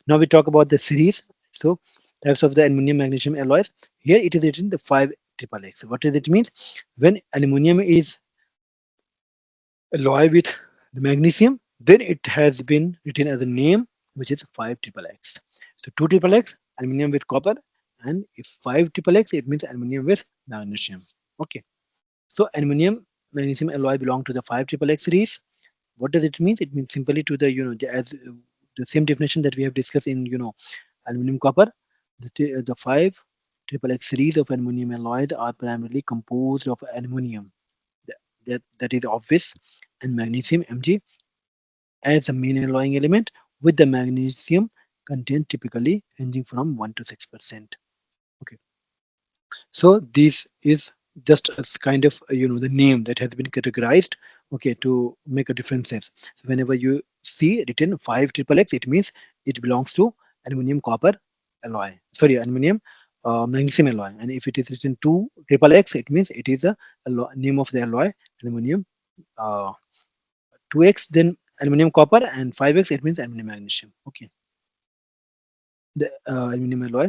Now we talk about the series. So types of the aluminum magnesium alloys. Here it is written the 5 triple X. What does it mean? When aluminum is alloy with the magnesium, then it has been written as a name, which is 5 triple X. So 2 triple X, aluminum with copper, and if 5 triple X, it means aluminum with magnesium. Okay. So aluminum magnesium alloy belong to the 5 triple X series. What does it mean? It means simply to the as the same definition that we have discussed in aluminum copper. The 5 triple X series of aluminum alloys are primarily composed of aluminum, that is obvious, and magnesium Mg as a main alloying element, with the magnesium content typically ranging from 1 to 6%. Okay, so this is just a kind of the name that has been categorized, okay, to make a differences. So whenever you see written 5 triple X, it means it belongs to aluminum copper alloy, sorry, aluminum magnesium alloy. And if it is written 2 triple X, it means it is a name of the alloy aluminum, uh, 2x then aluminum copper, and 5x it means aluminum magnesium. Okay, the aluminum alloy